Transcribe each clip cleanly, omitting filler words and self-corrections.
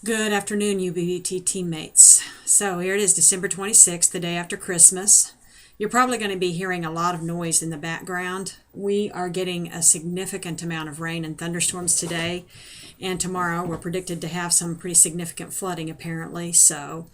Good afternoon, UBBT teammates. So here it is, December 26th, the day after Christmas. You're probably going to be hearing a lot of noise in the background. We are getting a significant amount of rain and thunderstorms today, and tomorrow we're predicted to have some pretty significant flooding apparently. So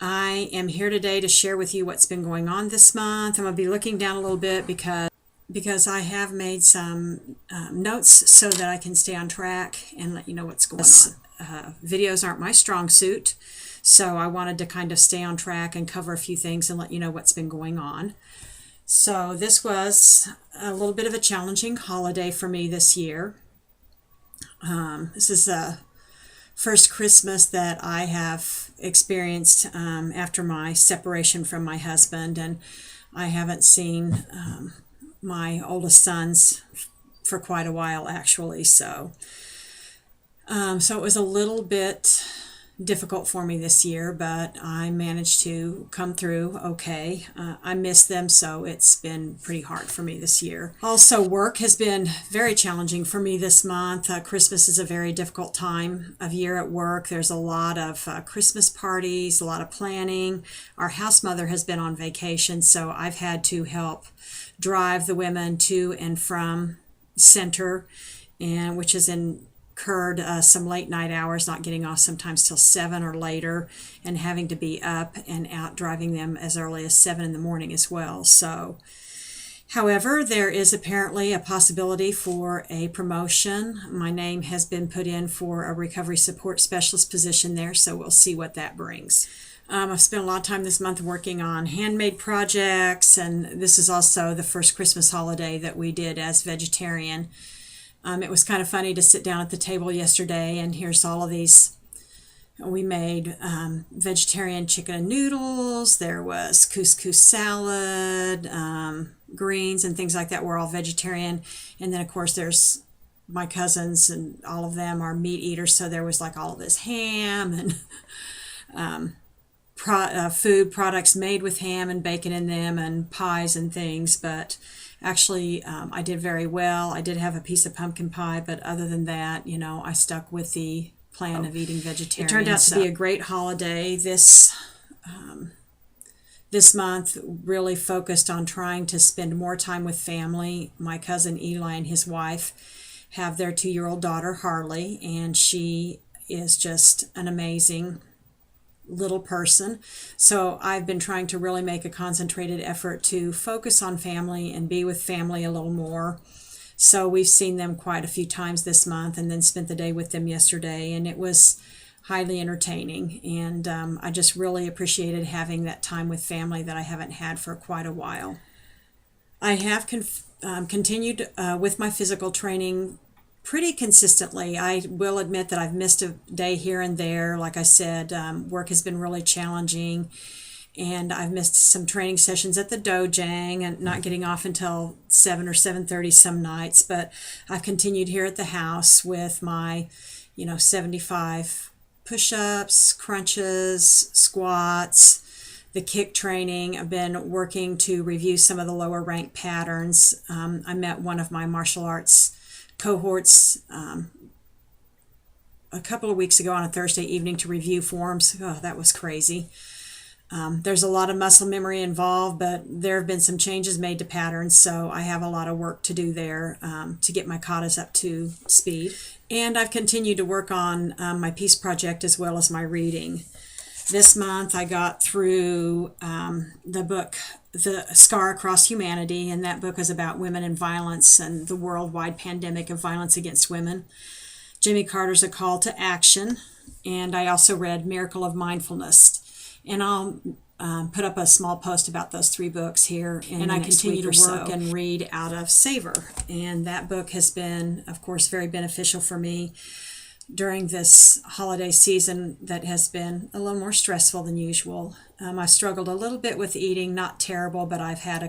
I am here today to share with you what's been going on this month. I'm going to be looking down a little bit because I have made some notes so that I can stay on track and let you know what's going on. Videos aren't my strong suit, so I wanted to kind of stay on track and cover a few things and let you know what's been going on. So this was a little bit of a challenging holiday for me this year. This is the first Christmas that I have experienced after my separation from my husband, and I haven't seen my oldest sons for quite a while actually. So it was a little bit difficult for me this year, but I managed to come through okay. I miss them, so it's been pretty hard for me this year. Also, work has been very challenging for me this month. Christmas is a very difficult time of year at work. There's a lot of Christmas parties, a lot of planning. Our house mother has been on vacation, so I've had to help drive the women to and from center, and which has incurred some late night hours, not getting off sometimes till 7 or later, and having to be up and out driving them as early as 7 in the morning as well. So, however, there is apparently a possibility for a promotion. My name has been put in for a recovery support specialist position there, so we'll see what that brings. I've spent a lot of time this month working on handmade projects, and this is also the first Christmas holiday that we did as vegetarian. It was kind of funny to sit down at the table yesterday, and here's all of these. We made vegetarian chicken and noodles. There was couscous salad, greens, and things like that were all vegetarian. And then, of course, there's my cousins, and all of them are meat eaters, so there was like all of this ham and food products made with ham and bacon in them, and pies and things. But actually, I did very well. I did have a piece of pumpkin pie, but other than that, I stuck with the plan of eating vegetarian. It turned out to be a great holiday. This month really focused on trying to spend more time with family. My cousin Eli and his wife have their 2-year-old daughter Harley, and she is just an amazing little person. So I've been trying to really make a concentrated effort to focus on family and be with family a little more. So we've seen them quite a few times this month, and then spent the day with them yesterday, and it was highly entertaining. And I just really appreciated having that time with family that I haven't had for quite a while. I have continued with my physical training pretty consistently. I will admit that I've missed a day here and there. Like I said, work has been really challenging, and I've missed some training sessions at the dojang and not getting off until 7 or 7:30 some nights. But I've continued here at the house with my 75 push-ups, crunches, squats, the kick training. I've been working to review some of the lower rank patterns. I met one of my martial arts cohorts a couple of weeks ago on a Thursday evening to review forms. Oh, that was crazy. There's a lot of muscle memory involved, but there have been some changes made to patterns, so I have a lot of work to do there to get my katas up to speed. And I've continued to work on my peace project as well as my reading. This month I got through the book The Scar Across Humanity, and that book is about women and violence and the worldwide pandemic of violence against women. Jimmy Carter's A Call to Action, and I also read Miracle of Mindfulness. And I'll put up a small post about those 3 books here. And I continue to work and read out of Savor, and that book has been, of course, very beneficial for me during this holiday season that has been a little more stressful than usual. I struggled a little bit with eating, not terrible, but I've had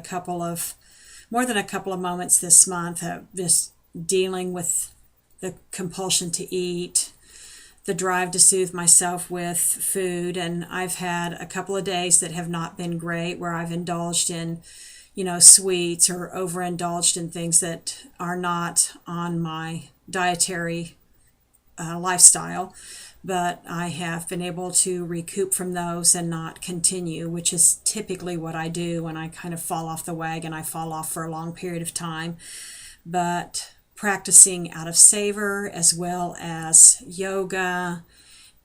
more than a couple of moments this month of just dealing with the compulsion to eat, the drive to soothe myself with food, and I've had a couple of days that have not been great where I've indulged in, sweets or overindulged in things that are not on my dietary lifestyle. but I have been able to recoup from those and not continue, which is typically what I do when I kind of fall off the wagon. I fall off for a long period of time. But practicing out of savor, as well as yoga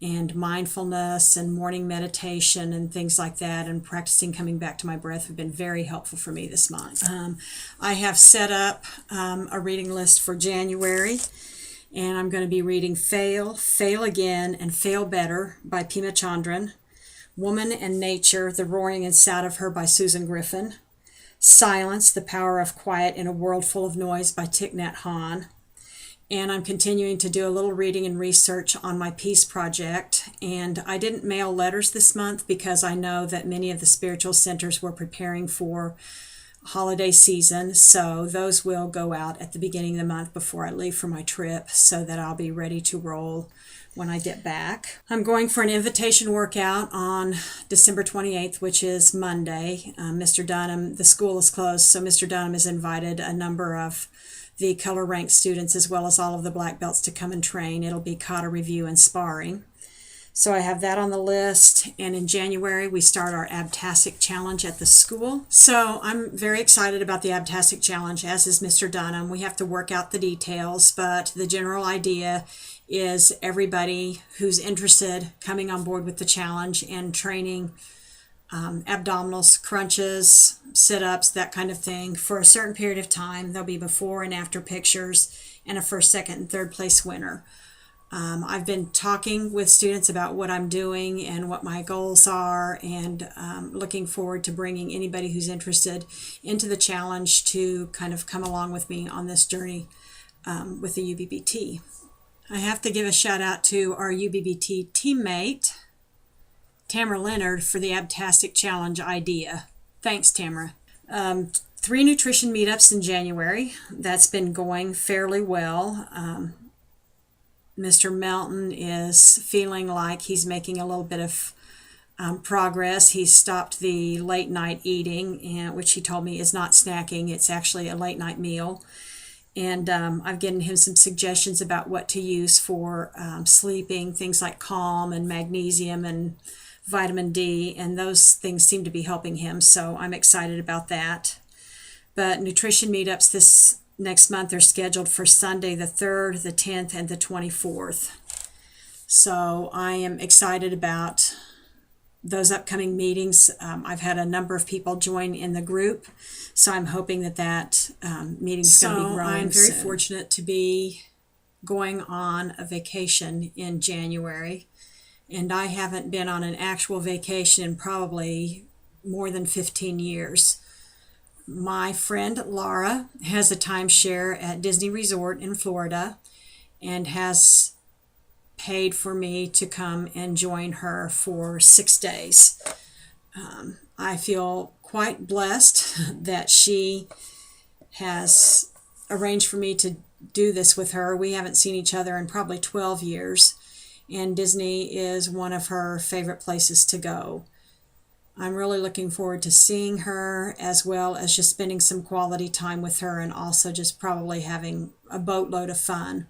and mindfulness and morning meditation and things like that, and practicing coming back to my breath, have been very helpful for me this month. I have set up a reading list for January, and I'm going to be reading Fail, Fail Again, and Fail Better by Pema Chandran, Woman and Nature, The Roaring Inside of Her by Susan Griffin, Silence, The Power of Quiet in a World Full of Noise by Thich Nhat Hanh. And I'm continuing to do a little reading and research on my peace project. And I didn't mail letters this month because I know that many of the spiritual centers were preparing for holiday season. So those will go out at the beginning of the month before I leave for my trip, so that I'll be ready to roll when I get back. I'm going for an invitation workout on December 28th, which is Monday. Mr. Dunham, the school is closed, so Mr. Dunham has invited a number of the color rank students as well as all of the black belts to come and train. It'll be kata review and sparring. So I have that on the list. And in January, we start our Abtastic Challenge at the school. So I'm very excited about the Abtastic Challenge, as is Mr. Dunham. We have to work out the details, but the general idea is everybody who's interested coming on board with the challenge and training abdominals, crunches, sit-ups, that kind of thing for a certain period of time. There'll be before and after pictures and a first, second, and third place winner. I've been talking with students about what I'm doing and what my goals are, and looking forward to bringing anybody who's interested into the challenge to kind of come along with me on this journey with the UBBT. I have to give a shout out to our UBBT teammate, Tamara Leonard, for the Abtastic Challenge idea. Thanks, Tamara. 3 nutrition meetups in January. That's been going fairly well. Mr. Melton is feeling like he's making a little bit of progress. He's stopped the late night eating, which he told me is not snacking. It's actually a late night meal. And I've given him some suggestions about what to use for sleeping, things like Calm and magnesium and vitamin D, and those things seem to be helping him, so I'm excited about that. But nutrition meetups this next month are scheduled for Sunday the 3rd, the 10th, and the 24th. So I am excited about those upcoming meetings. I've had a number of people join in the group, so I'm hoping that meeting's going to be growing. I'm very fortunate to be going on a vacation in January, and I haven't been on an actual vacation in probably more than 15 years. My friend Laura has a timeshare at Disney Resort in Florida and has paid for me to come and join her for 6 days. I feel quite blessed that she has arranged for me to do this with her. We haven't seen each other in probably 12 years, and Disney is one of her favorite places to go. I'm really looking forward to seeing her, as well as just spending some quality time with her, and also just probably having a boatload of fun.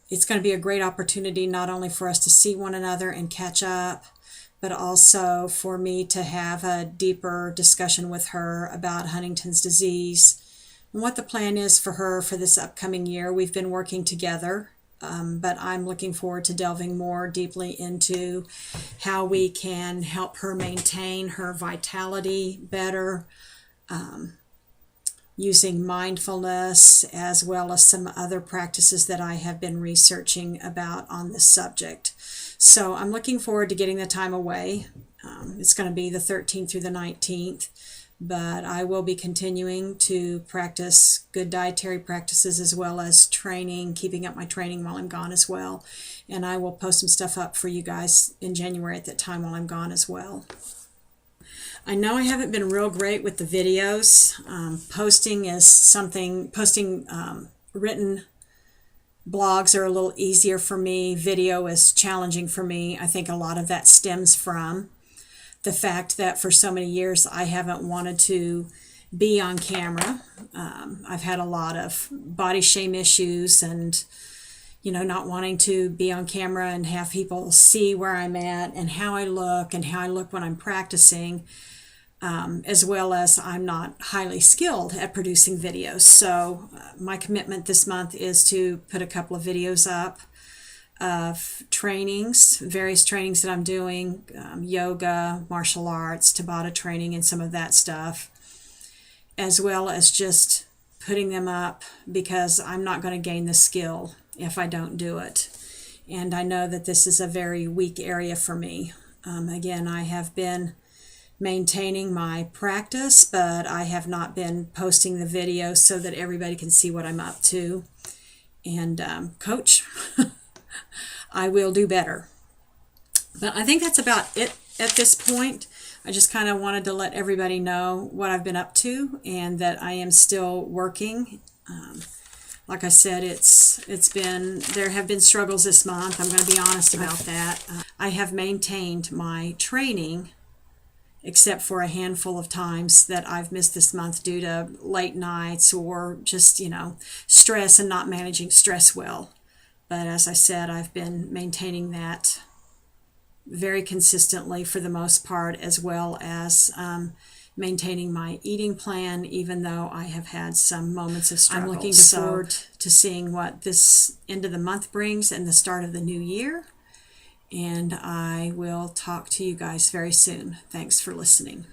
It's going to be a great opportunity not only for us to see one another and catch up, but also for me to have a deeper discussion with her about Huntington's disease and what the plan is for her for this upcoming year. We've been working together, but I'm looking forward to delving more deeply into how we can help her maintain her vitality better, using mindfulness, as well as some other practices that I have been researching about on this subject. So I'm looking forward to getting the time away. It's going to be the 13th through the 19th, but I will be continuing to practice good dietary practices, as well as training, keeping up my training while I'm gone as well. And I will post some stuff up for you guys in January at that time while I'm gone as well. I know I haven't been real great with the videos. Posting written blogs are a little easier for me. Video is challenging for me. I think a lot of that stems from the fact that for so many years I haven't wanted to be on camera. I've had a lot of body shame issues, and not wanting to be on camera and have people see where I'm at and how I look when I'm practicing, as well as I'm not highly skilled at producing videos. So my commitment this month is to put a couple of videos up of trainings, various trainings that I'm doing, yoga, martial arts, Tabata training, and some of that stuff, as well as just putting them up because I'm not going to gain the skill if I don't do it. And I know that this is a very weak area for me. Again, I have been maintaining my practice, but I have not been posting the video so that everybody can see what I'm up to. And Coach, I will do better. But I think that's about it at this point. I just kind of wanted to let everybody know what I've been up to and that I am still working. Like I said, there have been struggles this month. I'm going to be honest about that. I have maintained my training except for a handful of times that I've missed this month due to late nights or just, stress and not managing stress well. But as I said, I've been maintaining that very consistently for the most part, as well as maintaining my eating plan, even though I have had some moments of struggle. I'm looking forward to seeing what this end of the month brings and the start of the new year. And I will talk to you guys very soon. Thanks for listening.